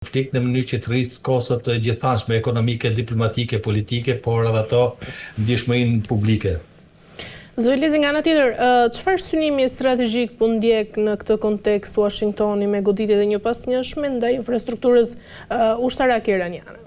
konflikt në mënyrë që të rrisë kostot të gjithanshme ekonomike, diplomatike, politike, por edhe ato ndjeshmërinë publike. Zoti Lezi, nga ana tjetër, çfarë synimi strategjik po ndjek në këtë kontekst Washingtoni me goditjet e njëpasnjëshme ndaj infrastrukturës ushtarake iraniane?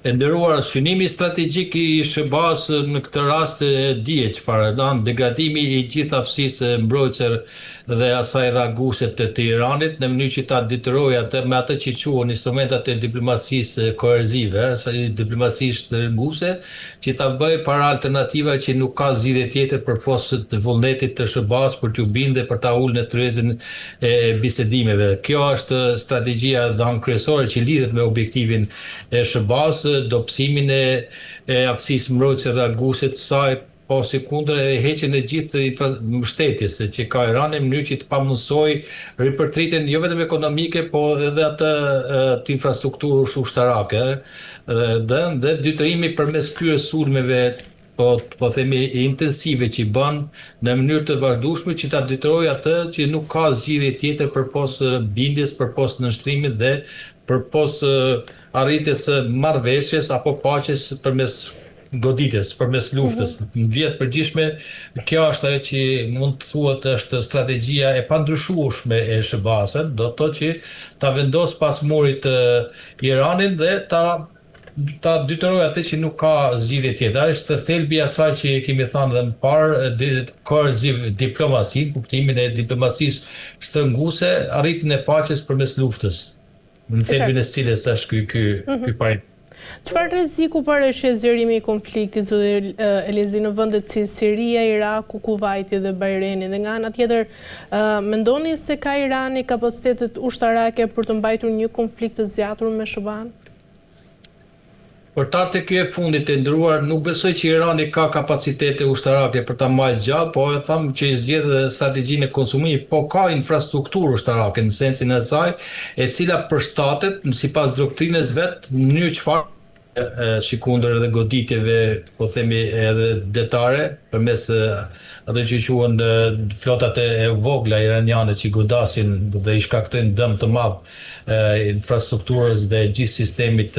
E nderuar, synimi strategjik i SBA-s në këtë rast dihet çfarë, degradimi i gjithë aftësisë mbrojtëse dhe asaj reaguese të Iranit në mënyrë që ta detyrojë atë me atë që quhen instrumentat e diplomacisë koerzive, diplomacisë shtrënguese, që ta bëjë para alternativa që nuk ka zgjidhje tjetër përpos të vullnetit të SBA-s për t'u bindë për ta ulur në tryezin e bisedimeve. Kjo është strategjia kryesore që lidhet me objektivin e SBA-s, dobësimin e aftësisë mbrojtëse reaguese të saj, po si kundër e heqjen e gjithë mbështetjes që ka Irani në mënyrë që të pamundësoj ripërtritjen jo vetëm ekonomike, po edhe atë të infrastrukturës ushtarake dhe detyrimi përmes këtyre sulmeve po themi intensive që bën në mënyrë të vazhdueshme që ta detyrojë atë që nuk ka zgjidhje tjetër përpos bindjes, përpos nënshtrimit dhe përpos arritjes së marrëveshjes apo paqes përmes goditjes, përmes luftës. Në vjet përgjithshme, kjo është ajo që mund të thuhet është strategjia e pandryshueshme e SBA-s, do të thotë që ta vendos pas murit Iranin dhe ta detyrojë atë që nuk ka zgjidhje tjetër. Është thelbi i asaj që kemi thënë edhe më parë, coercive diplomasi, kuptimin e diplomacisë shtrënguese, arritjen e paqes përmes luftës. Në thelbin e cilës është ky parim. Çfarë rreziku parasheh zgjerimi i konfliktit, zoti Lezi, në vendet si Siria, Iraku, Kuvajti dhe Bahreni, dhe nga ana tjetër, mendoni se ka Irani kapacitetet ushtarake për të mbajtur një konflikt të zgjatur me SBA-n? Për tartë e e fundit e ndëruar, nuk besoj që Irani ka kapacitete ushtarake për ta mbajtur gjatë, po e tham që zgjedh strategjinë e konsumimit, po ka infrastrukturë ushtarake në sensin e saj, e cila përshtatet sipas doktrinës vet në mënyrë çfarë sikundër edhe goditjeve, po themi edhe detare, përmes ato që quhen flotat e vogla iraniane që godasin dhe i shkaktojnë dëm të madh infrastrukturës dhe gjithë sistemit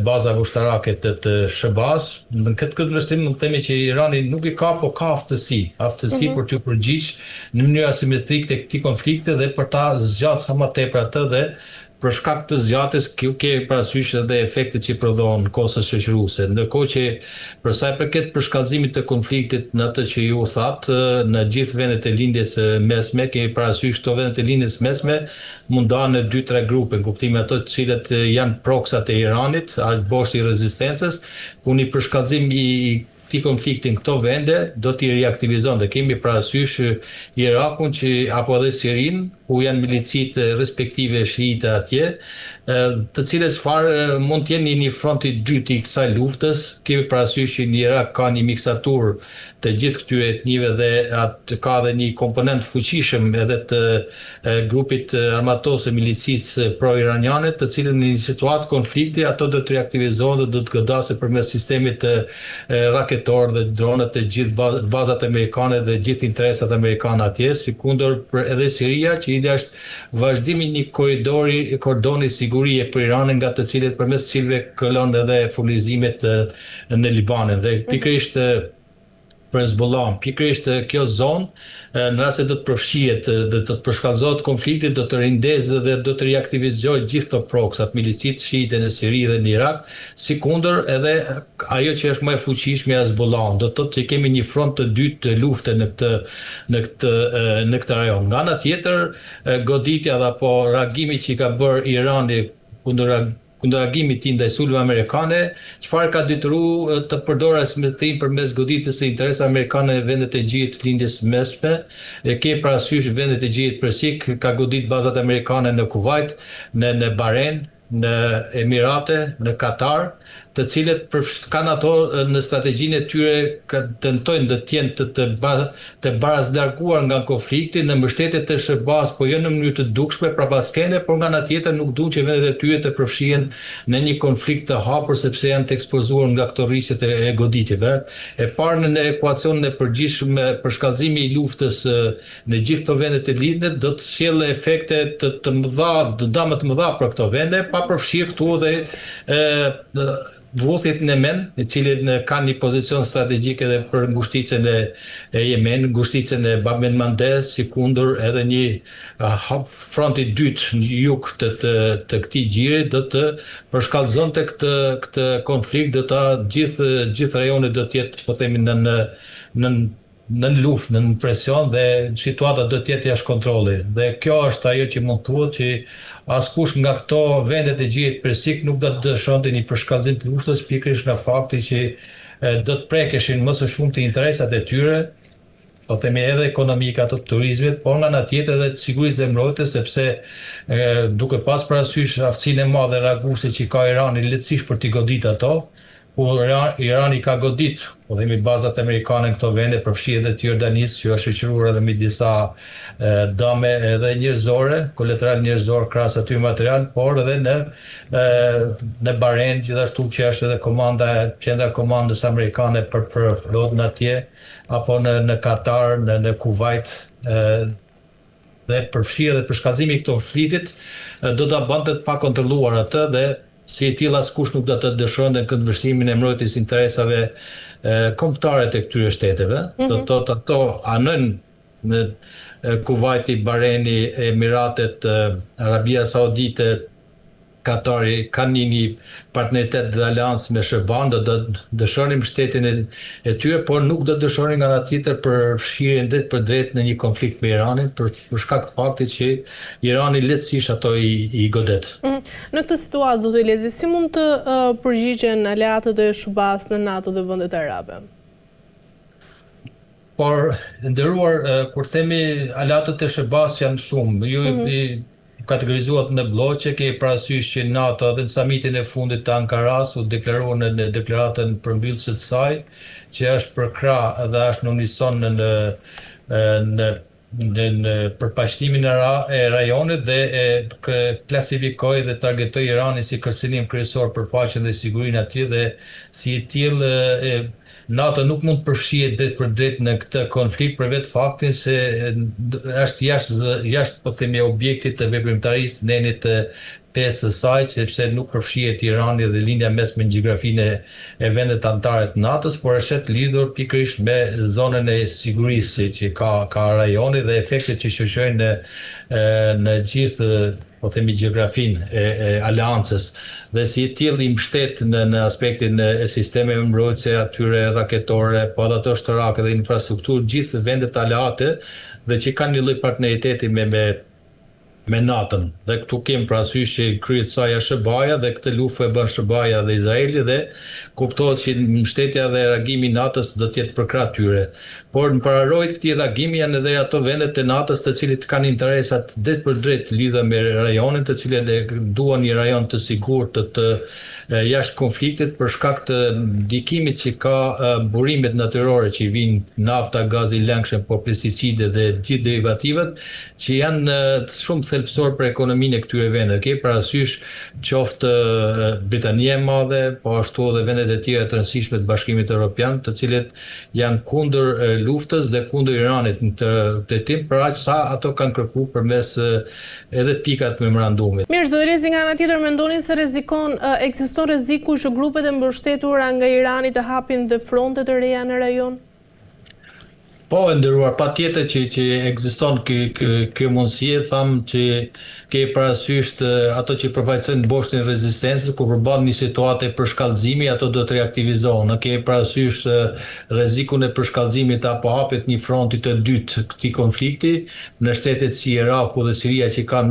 bazave ushtarake të SBA-s. Në këtë kundërshtim mund të themi që Irani nuk i ka, po ka aftësi për t'u përgjigjë në mënyrë asimetrike tek këtij konflikti dhe për ta zgjatur sa më tepër atë dhe për shkak të zgjatjes kjo ke parasysh edhe efektet që prodhon kostot shoqëruese. Ndërkohë që për sa i përket përshkallëzimit të konfliktit në atë që ju thatë, në gjithë vendet e lindjes mesme, kemi parasysh këto vendet e lindjes mesme mund ndahen në 2-3 grupe, në kuptimin ato të cilët janë proksat e Iranit, boshti i rezistencës, ku një përshkallëzim i këtij konflikti në këto vende do t'i reaktivizon. Dhe kemi parasysh Irakun apo edhe Sirin, ku janë milicit respektive shiite atje, të cilës mund të jenë një front i dytë i kësaj luftës. Kemi parasysh që në Irak ka një miksaturë të gjithë këtyre etnive dhe ka edhe një komponent fuqishëm edhe të grupit armatosë milicisë pro-iraniane, të cilën në një situatë konflikti ato do të reaktivizohen dhe do të godasen përmes sistemit raketor dhe dronet të gjithë bazat amerikane dhe gjithë interesat amerikane atje, sikundër edhe Siria, që është vazhdimi një kordoni sigurie për Iranin, nga të cilët përmes cilëve kalon edhe furnizimet në Libanin. Dhe pikërisht për Hezbollah, pikërisht kjo zonë, në rast se do të përfshihet dhe do të përshkallëzohet konflikti, do të rindezë dhe do të reaktivizohet gjithë këto proksat, milicit shiite në Siri dhe në Irak, sikundër edhe ajo që është më e fuqishme Hezbollah. Do të thotë që kemi një front të dytë të lufte në këtë rajon. Nga ana tjetër, goditja dhe apo reagimi që ka bërë Irani kundër reagimit i ndaj sulmeve amerikane, çfarë ka detyruar të përdorë asimetrinë përmes goditjes së interesave amerikane në vendet e gjirit të lindjes mesme. Ke parasysh vendet e gjirit persik, ka godit bazat amerikane në Kuvajt, në Bahrein, në Emirate, në Katar, të cilët kanë ato në strategjinë e tyre tentojnë të jenë të barazlarguar nga konflikti në mbështetje të SBA-s, po jo në mënyrë të dukshme prapaskene, por nga ana tjetër nuk duan që vendet e tyre të përfshihen në një konflikt të hapur sepse janë të ekspozuar nga këto rrisjet e goditjeve. E parë në ekuacionin e përgjithshëm për shkallëzimi i luftës në gjithë këto vende të lindët do të sjellë efekte të mëdha, dëme të mëdha për këto vende, pa përfshirë këtu dhe Vuthit në Yemen, i cili kanë një pozicion strategjik edhe për ngushticën e Yemen, ngushticën e Bab el Mandeb, si kundër edhe një fronti dytë në jug të këtij gjiri do të përshkallëzonte këtë konflikt, do ta gjithë rajoni do të jetë, po themi, në luftë, në presion dhe situata do të jetë jashtë kontrolli. Dhe kjo është ajo që mund thuhet që askush nga këto vendet e gjirit persik nuk do të dëshonte një përshkallëzim të luftës pikërisht nga fakti që do të prekeshin më së shumti interesat e tyre, po themi edhe ekonomika të turizmit, por nga ana tjetër edhe të sigurisë dhe mbrojtjes, sepse duke pas parasysh aftësinë e madhe reaguese që ka Irani lehtësisht për t'i goditur ato, kur Irani ka godit, po themi bazat amerikane në këto vende, përfshi edhe të Jordanisë, që është shoqëruar edhe me disa dëme edhe njerëzore, kolateral njerëzor krahas aty material, por edhe në Bahrein, gjithashtu që është edhe qendra komandës amerikane për flotën atje, apo në Katar, në Kuwait, dhe përfshirë dhe përshkallëzimi i këto konfliktit do ta bënte të pakontrolluar atë dhe si e tillë askush nuk do të dëshonte këndvështrimin e mbrojtjes interesave kombëtare të këtyre shteteve. Do të thotë ato anojnë në Kuwaiti, Bahreini, Emiratet, Arabia Saudite, Katari kanë një partneritet dhe aleancë me SBA-n, do të dëshonin mbështetjen e tyre, por nuk do të dëshonin nga ana tjetër përfshirjen drejt për drejt në një konflikt me Iranin për shkak të faktit që Irani lehtësisht ato i godet. Në këtë situatë, zoti Lezi, si mund të përgjigjen aleatët e SBA-s në NATO dhe vendet arabe? Por nderuar, kur themi aleatët e SBA-s janë shumë, ju kategorizuat në bloqe, ke parasysh që NATO dhe në samitin e fundit të Ankaras u deklaruar në deklaratën përmbyllëse të saj, që është përkrah dhe është në unison në përpashtimin e rajonit dhe klasifikoi dhe targetoi Iranin si kërcënim kryesor për paqen dhe sigurinë atje dhe si i tillë NATO nuk mund të përfshihet drejt për drejt në këtë konflikt për vetë faktin se është jashtë po themi objektit të veprimtarisë në enit të pesë saj, sepse nuk përfshihet Irani dhe linja mesme në gjeografinë e vendet anëtare të NATO-s, por është lidhur pikërisht me zonën e sigurisë që ka rajoni dhe efektet që shoqërojnë në gjithë po themi gjeografinë e aleancës dhe si i tillë i mbështet në aspektin e sistemeve mbrojtëse atyre raketore, po edhe ato shtarake dhe infrastrukturë gjithë vendet aleate dhe që kanë një lloj partneriteti me NATO-n. Dhe këtu kemi parasysh që kryet saj është SBA-ja dhe këtë luftë e bën SBA-ja dhe Izraeli dhe kuptohet që mbështetja dhe reagimi i NATO-s do të jetë përkrah tyre. Por në paralojë këtij reagimi janë edhe ato vendet të NATO-s të cilët kanë interesat drejt për drejt lidhur me rajonin, të cilët duan një rajon të sigurt të jashtë konfliktit për shkak të ndikimit që ka burimet natyrore që vijnë nafta, gazi i lëngshëm, po pesticide dhe gjithë derivativat që janë shumë thelbësor për ekonominë e këtyre vendeve. Ke parasysh qoftë Britania e Madhe, po ashtu edhe vendet e tjera të rëndësishme të Bashkimit Evropian, të cilët janë kundër luftës dhe kundër Iranit në të tim, për aq sa ato kanë kërkuar përmes edhe pikat memorandumit. Mirë, zoti Lezi, nga ana tjetër mendoni se ekziston rreziku që grupet e mbështetura nga Irani të hapin dhe fronte të reja në rajon? Po, nderuar, patjetër që ekziston kjo mundësi, tham që ke parasysh ato që përfaqësojnë boshtin e rezistencës, kur përballen një situatë përshkallëzimi, ato do të reaktivizohen. Ke parasysh rrezikun e përshkallëzimit apo hapjet një fronti të dytë këtij konflikti në shtetet si Iraku dhe Siria që kanë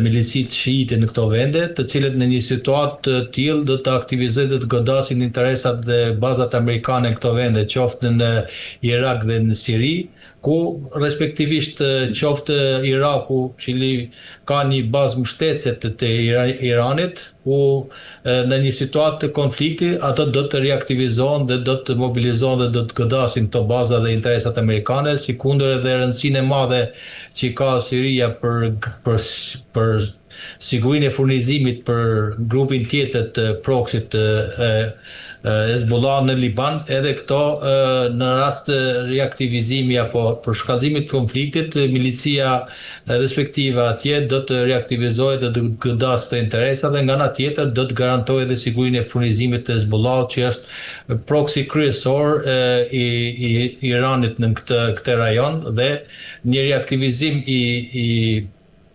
milicit shiite në këto vende, të cilët në një situatë të tillë do të aktivizojnë dhe të godasin interesat dhe bazat amerikane në këto vende, qoftë në Irak dhe në Siri, ku respektivisht qoftë Iraku, cili ka një bazë mbështetëse të Iranit, ku në një situatë të konflikti, ato do të reaktivizohen dhe do të mobilizohen dhe do të godasin këto baza dhe interesat amerikane, si kundër edhe rëndësinë e madhe që ka Siria për sigurinë e furnizimit për grupin tjetër të proxit Hezbollah në Liban, edhe këto në rast të reaktivizimi apo për shkallëzimit të konfliktit, milicia respektive atje do të reaktivizohet dhe do të godas të interesat dhe nga ana tjetër do të garantojë edhe sigurinë e furnizimit të Hezbollah, që është proxy kryesor i Iranit në këtë rajon, dhe një reaktivizim i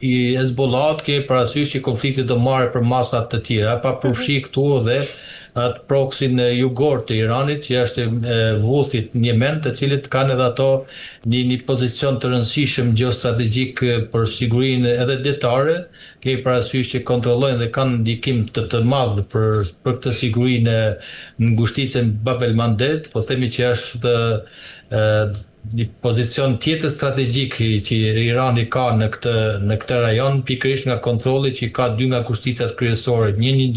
Hezbollahut ke parasysh që konflikti do marrë për masat të tjera, pa përfshi këtu dhe atë proxin jugor të Iranit, që është Houthit në Yemen, të cilët kanë edhe ato një pozicion të rëndësishëm geostrategjik për sigurinë edhe detare, ke parasysh që kontrollojnë dhe kanë ndikim të madh për këtë siguri në ngushticën Bab el Mandeb, po themi që është një pozicion tjetër strategjik që Irani ka në këtë rajon, pikërisht nga kontrolli që ka dy nga ngushticat kryesore, një